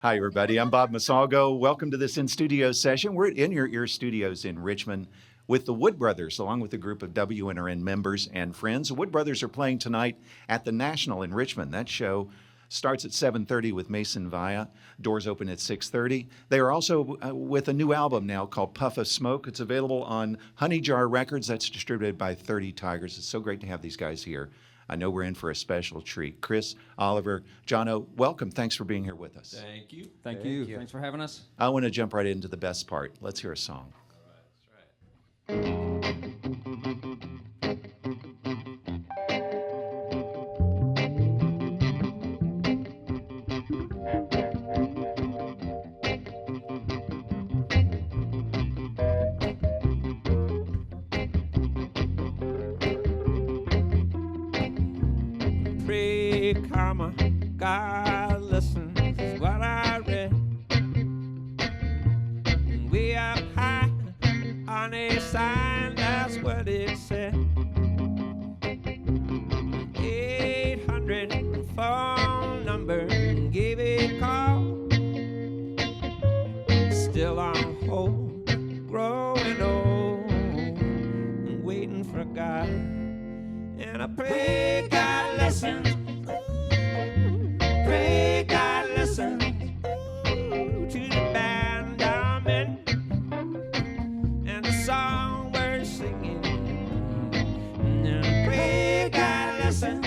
Hi, everybody. I'm Bob Mosolgo. Welcome to this in-studio session. We're at In Your Ear Studios in Richmond with the Wood Brothers, along with a group of WNRN members and friends. The Wood Brothers are playing tonight at the National in Richmond. That show starts at 7:30 with Mason Via. Doors open at 6:30. They are also with a new album now called Puff of Smoke. It's available on Honey Jar Records. That's distributed by 30 Tigers. It's so great to have these guys here. I know we're in for a special treat. Chris, Oliver, Jono, welcome. Thanks for being here with us. Thank you. Thank you. Thanks for having us. I want to jump right into the best part. Let's hear a song. All right, that's right. Pray, karma, God listens is what I read. Way up high on a sign, that's what it said. 800 phone number, gave a call. Still on hold, growing old, and waiting for God. And I pray God listens. Pray God listens to the band I'm in and the song we're singing. And I pray God listens.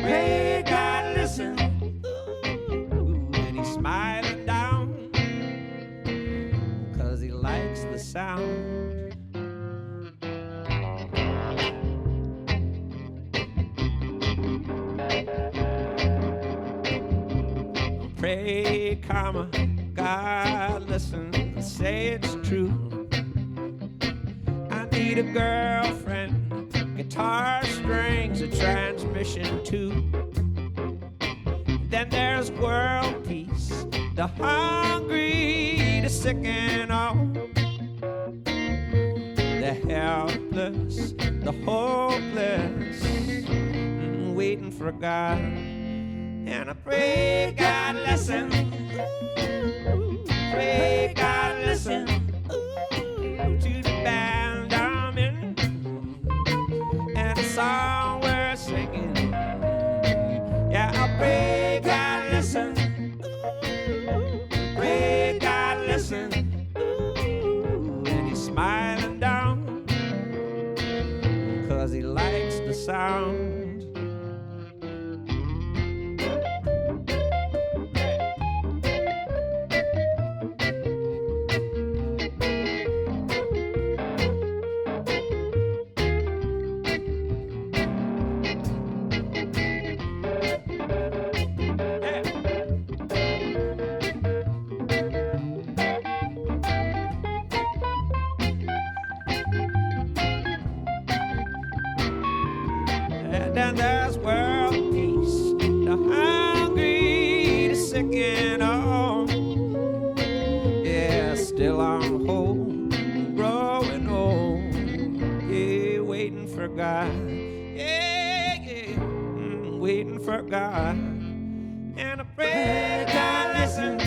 Pray God listens. And he's smiling down 'cause he likes the sound. Pray, karma, God listen and say it's true. I need a girlfriend, guitar strings, a transmission too. Then there's world peace, the hungry, the sick and all, the helpless, the hopeless, waiting for God. And I pray God listen. Pray God listen to the band I'm in and the song we're singing. Yeah, I pray God listen. Pray God listen. And he's smiling down 'cause he likes the sound. And there's world peace, the hungry, the sick and all. Yeah, still on hold, growing old. Yeah, waiting for God. Yeah, waiting for God. And I pray God listen.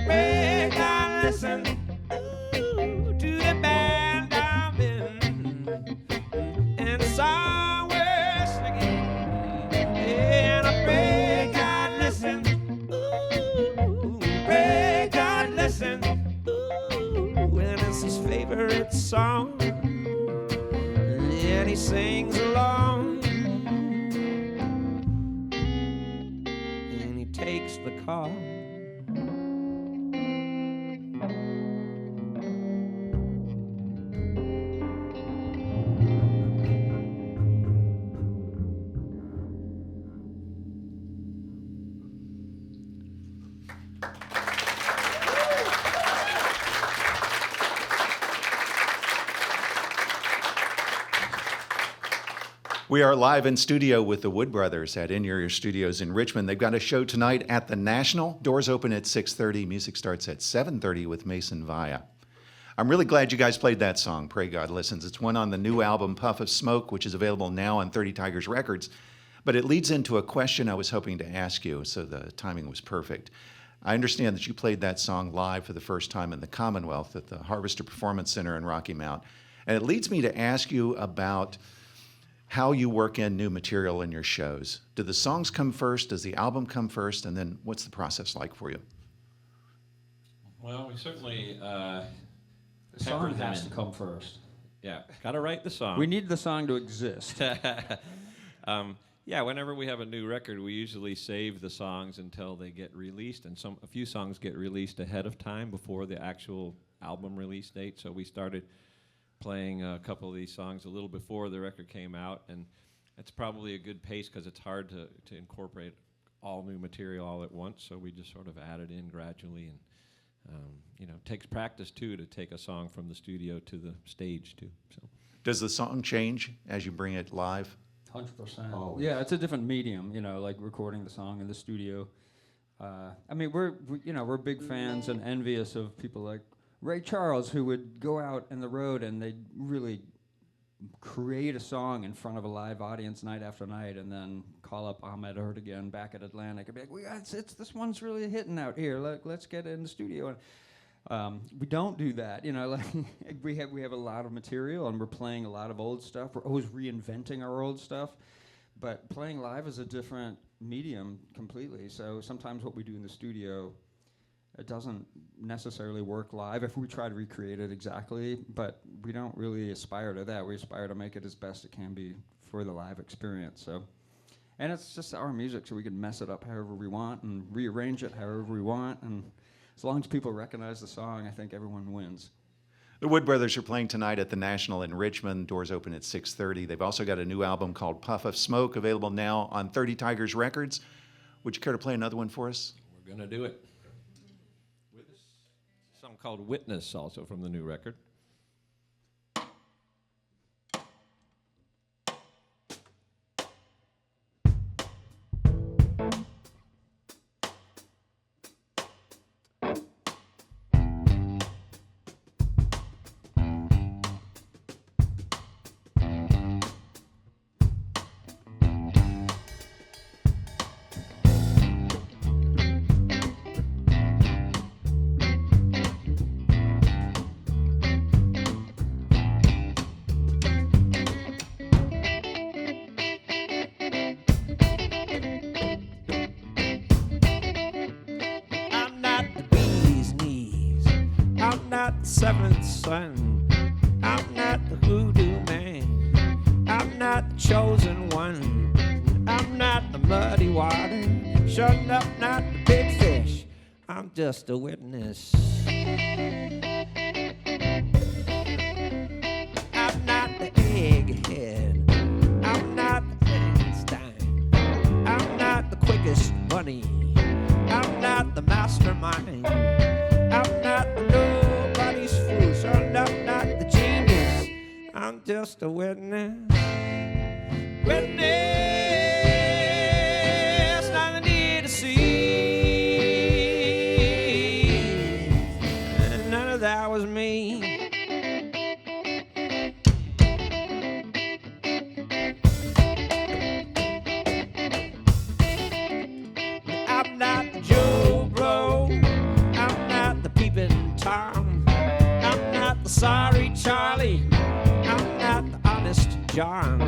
Pray God listen to the band I'm in and the song we're singing. And I pray God listen. Pray God listen. And it's his favorite song, and he sings along, and he takes the call. We are live in studio with the Wood Brothers at In Your Ear Studios in Richmond. They've got a show tonight at the National. Doors open at 6:30. Music starts at 7:30 with Mason Via. I'm really glad you guys played that song, Pray God Listens. It's one on the new album, Puff of Smoke, which is available now on 30 Tigers Records. But it leads into a question I was hoping to ask you, so the timing was perfect. I understand that you played that song live for the first time in the Commonwealth at the Harvester Performance Center in Rocky Mount. And it leads me to ask you about how you work in new material in your shows. Do the songs come first? Does the album come first? And then what's the process like for you? Well, we certainly The song has to come first. Yeah, gotta write the song. We need the song to exist. Yeah, whenever we have a new record, we usually save the songs until they get released, and a few songs get released ahead of time before the actual album release date. So we started playing a couple of these songs a little before the record came out, and it's probably a good pace because it's hard to incorporate all new material all at once. So we just sort of add it in gradually, and it takes practice too to take a song from the studio to the stage too. So Does the song change as you bring it live? 100%. Oh. Yeah, it's a different medium, like recording the song in the studio. We're big fans and envious of people like Ray Charles, who would go out on the road and they'd really create a song in front of a live audience night after night, and then call up Ahmed Erdogan back at Atlantic and be like, this one's really hitting out here. Let's get it in the studio. And we don't do that, we have a lot of material and we're playing a lot of old stuff. We're always reinventing our old stuff, but playing live is a different medium completely. So sometimes what we do in the studio, it doesn't necessarily work live if we try to recreate it exactly, but we don't really aspire to that. We aspire to make it as best it can be for the live experience. So, and it's just our music, so we can mess it up however we want and rearrange it however we want, and as long as people recognize the song, I think everyone wins. The Wood Brothers are playing tonight at the National in Richmond. Doors open at 6:30. They've also got a new album called Puff of Smoke, available now on 30 Tigers Records. Would you care to play another one for us? we're gonna do it. With this song called Witness, also from the new record. Seventh son, I'm not the hoodoo man, I'm not the chosen one, I'm not the muddy water, shutting up not the big fish, I'm just a witness. I'm not the egghead, I'm not the Einstein, I'm not the quickest bunny, I'm not the mastermind, I'm not the nobody's fool, so I'm not the genius, I'm just a witness. Witness, nothing need to see, and none of that was me. I'm not the Joe Blow, I'm not the peeping Tom, I'm not the sorry Charlie, I'm not the honest John,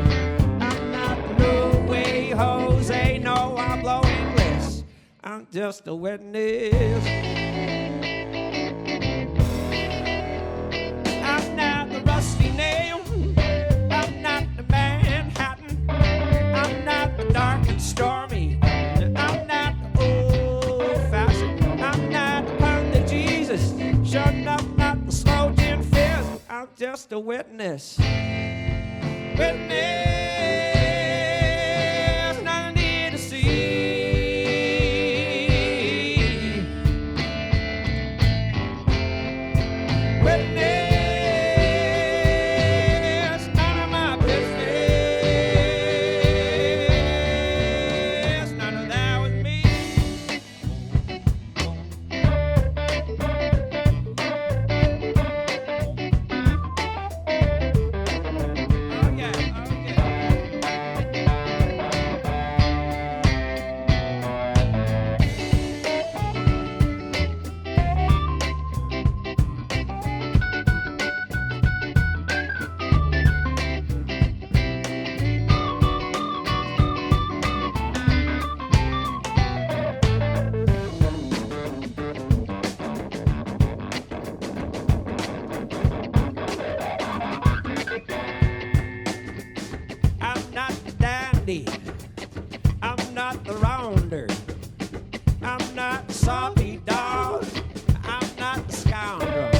I'm not the no way Jose, no I blow English, I'm just a witness. I'm not the rusty nail, I'm not the Manhattan, I'm not the dark and stormy, I'm not the old-fashioned, I'm not the pound of Jesus, shutting up not the slow gin fizz, I'm just a witness. Witness, nothing need to see. Witness, none of my business, none of that was me. Oh yeah, oh yeah. dandy. I'm not the rounder. I'm not the salty dog. I'm not the scoundrel.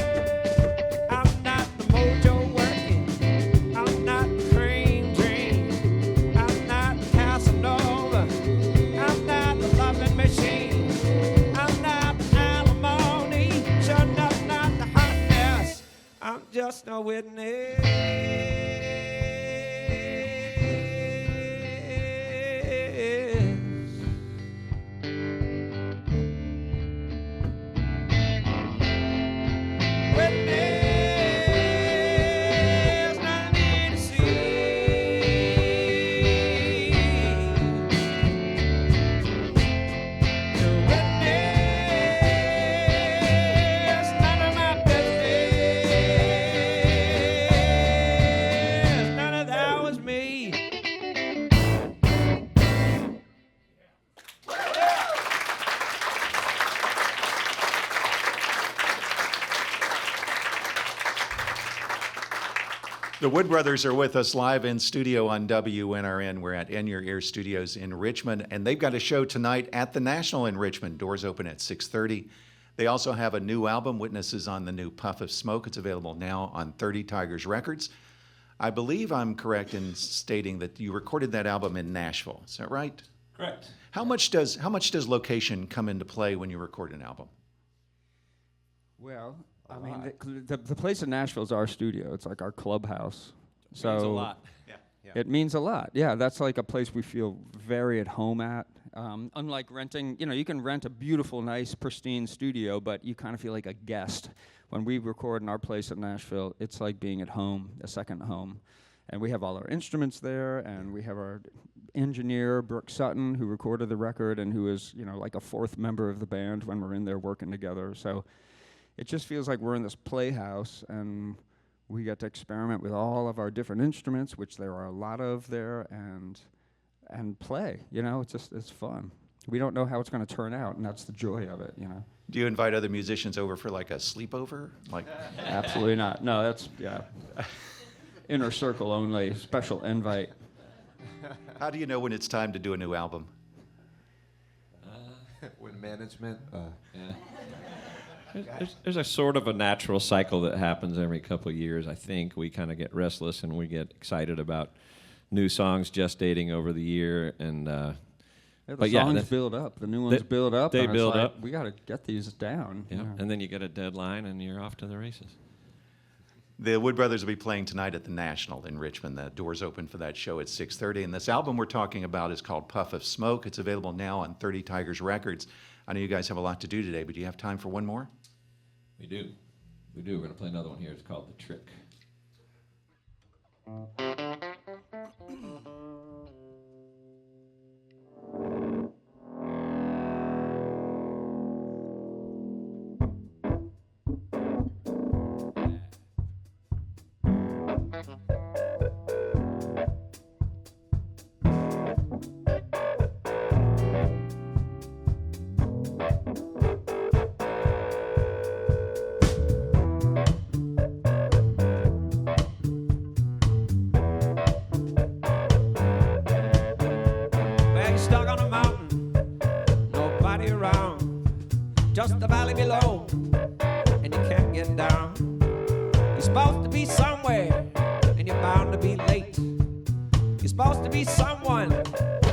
I'm not the mojo working. I'm not the cream dream. I'm not the Casanova. I'm not the loving machine. I'm not the alimony. Sure enough, not the hot mess. I'm just a witness. Witness, nothing to see. The witness, none of my business. None of that was me. The Wood Brothers are with us live in studio on WNRN. We're at In Your Ear Studios in Richmond, and they've got a show tonight at the National in Richmond. Doors open at 6:30. They also have a new album, Witnesses on the New Puff of Smoke. It's available now on 30 Tigers Records. I believe I'm correct in stating that you recorded that album in Nashville. Is that right? Correct. How much does location come into play when you record an album? Well, I mean, the place in Nashville is our studio. It's like our clubhouse. So Means a lot. it means a lot. Yeah, that's like a place we feel very at home at. Unlike renting, you can rent a beautiful, nice, pristine studio, but you kind of feel like a guest. When we record in our place in Nashville, it's like being at home, a second home. And we have all our instruments there, and we have our engineer, Brooke Sutton, who recorded the record and who is, like a fourth member of the band when we're in there working together. So it just feels like we're in this playhouse, and we get to experiment with all of our different instruments, which there are a lot of there, and play. It's fun. We don't know how it's going to turn out, and that's the joy of it. Do you invite other musicians over for like a sleepover? Absolutely not. No, that's inner circle only. Special invite. How do you know when it's time to do a new album? When management. Yeah. There's a sort of a natural cycle that happens every couple of years. I think we kind of get restless and we get excited about new songs gestating over the year, and the songs build up. The new ones build up. They and build it's like, up. We got to get these down. Yeah. And then you get a deadline, and you're off to the races. The Wood Brothers will be playing tonight at the National in Richmond. The doors open for that show at 6:30. And this album we're talking about is called Puff of Smoke. It's available now on 30 Tigers Records. I know you guys have a lot to do today, but do you have time for one more? We do. We're going to play another one here. It's called The Trick. Stuck on a mountain, nobody around, just the valley below, and you can't get down. You're supposed to be somewhere, and you're bound to be late. You're supposed to be someone,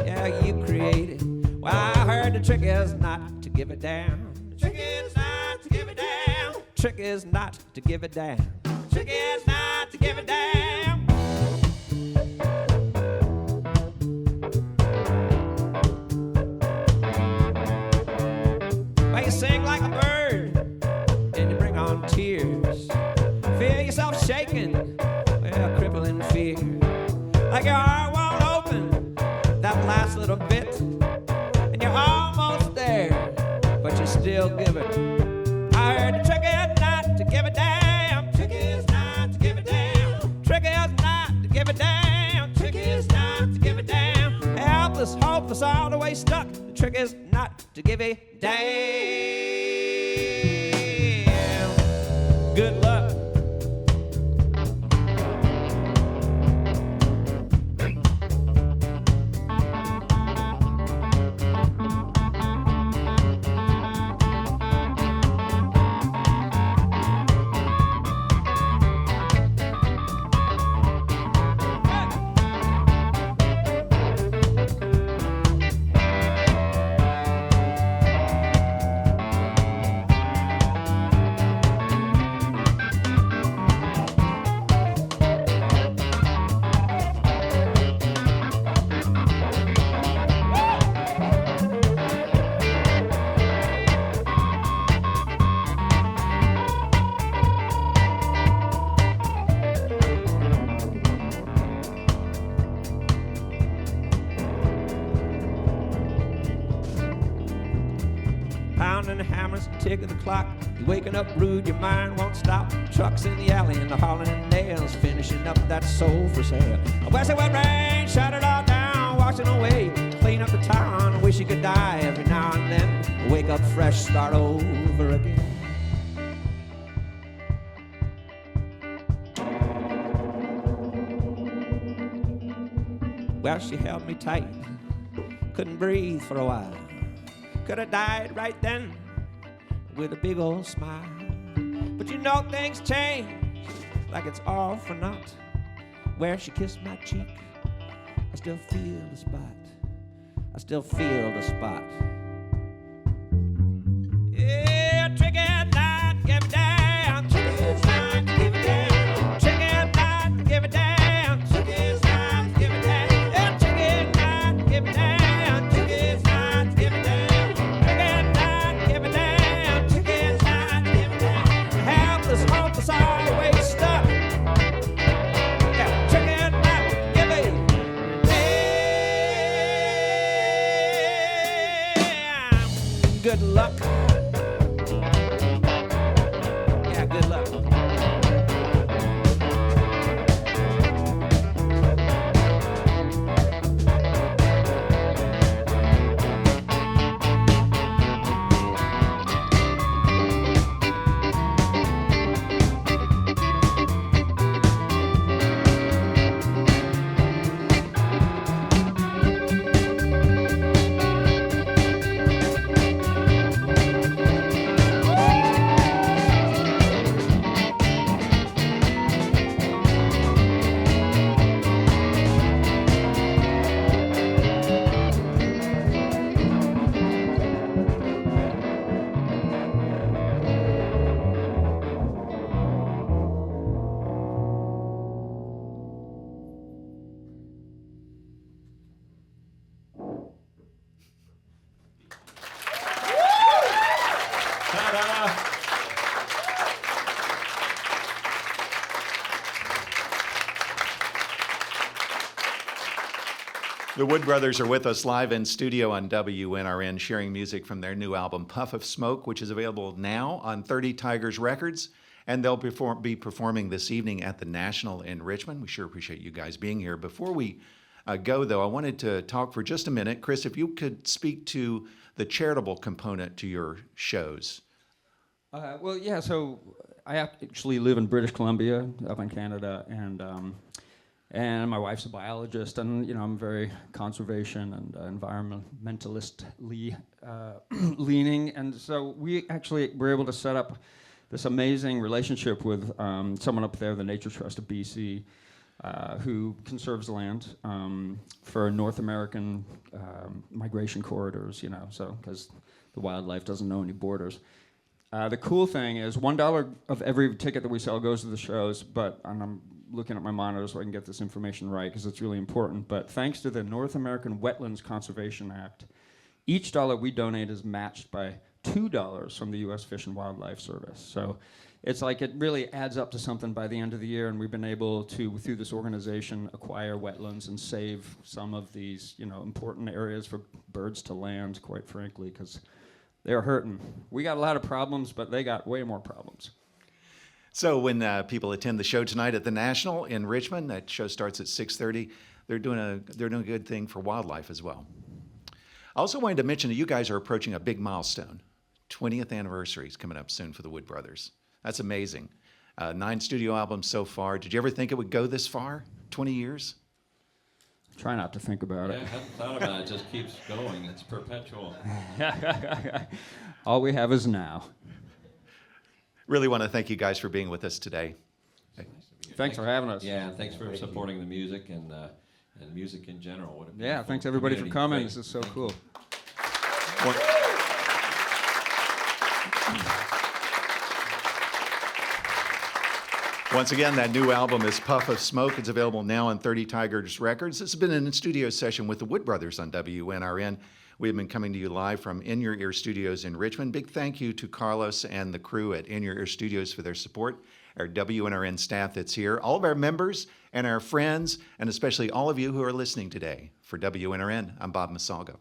yeah, you created. Well, I heard the trick is not to give it down. The trick is not to give it down. Trick is not to give it down. Trick is not to give it down. You sing like a bird, and you bring on tears. Feel yourself shaking, well, crippling fear. Like your heart won't open that last little bit, and you're almost there, but you still give it. I heard the trick is not to give it down. Trick is not to give it down. Trick is not to give it down. Trick is not to give it down. Helpless, hopeless, all the way stuck. The trick is not to give it down. Good luck. pounding the hammers and ticking the clock. You're waking up rude, your mind won't stop. Trucks in the alley and the hauling in nails, finishing up that soul for sale. A western wet rain shut it all down, washing away, clean up the town. I wish you could die every now and then, wake up fresh, start over again. Well, she held me tight, couldn't breathe for a while. Could have died right then with a big old smile. But you know things change, like it's all for naught. Where she kissed my cheek, I still feel the spot. I still feel the spot. Yeah, trick it not, give it down. Trick it not, give it down. Trick it not, give it down. Trick it not, give it down. Yeah, trick it not, give it down. Trick it not, give it down. Trick it not, give it down. Trick it not, give it down. Helpless, hopeless, always stuck. Yeah, trick it not, give it down. Good luck. Yeah, good luck. The Wood Brothers are with us live in studio on WNRN, sharing music from their new album, Puff of Smoke, which is available now on 30 Tigers Records. And they'll be performing this evening at the National in Richmond. We sure appreciate you guys being here. Before we go, though, I wanted to talk for just a minute. Chris, if you could speak to the charitable component to your shows. Well, yeah, so I actually live in British Columbia, up in Canada, and my wife's a biologist, and I'm very conservation and environmentalistly leaning, and so we actually were able to set up this amazing relationship with someone up there, the Nature Trust of BC, who conserves land for North American migration corridors, so because the wildlife doesn't know any borders. The cool thing is $1 of every ticket that we sell goes to the shows, and I'm looking at my monitor so I can get this information right because it's really important, but thanks to the North American Wetlands Conservation Act, each dollar we donate is matched by $2 from the U.S. Fish and Wildlife Service. So it's like it really adds up to something by the end of the year, and we've been able to, through this organization, acquire wetlands and save some of these important areas for birds to land, quite frankly, because they're hurting. We got a lot of problems, but they got way more problems. So when people attend the show tonight at the National in Richmond, that show starts at 6:30. They're doing a good thing for wildlife as well. I also wanted to mention that you guys are approaching a big milestone. 20th anniversary is coming up soon for the Wood Brothers. That's amazing. 9 studio albums so far. Did you ever think it would go this far? 20 years? Try not to think about it. I haven't thought about it. It just keeps going. It's perpetual. All we have is now. Really want to thank you guys for being with us today. Thanks for having us. Yeah, and thanks for supporting the music and music in general. What a Yeah, beautiful thanks everybody for community. coming. Great. This is so Thank cool. you. Once again, that new album is Puff of Smoke. It's available now on 30 Tigers Records. This has been an in-studio session with the Wood Brothers on WNRN. We have been coming to you live from In Your Ear Studios in Richmond. Big thank you to Carlos and the crew at In Your Ear Studios for their support, our WNRN staff that's here, all of our members and our friends, and especially all of you who are listening today. For WNRN, I'm Bob Mosolgo.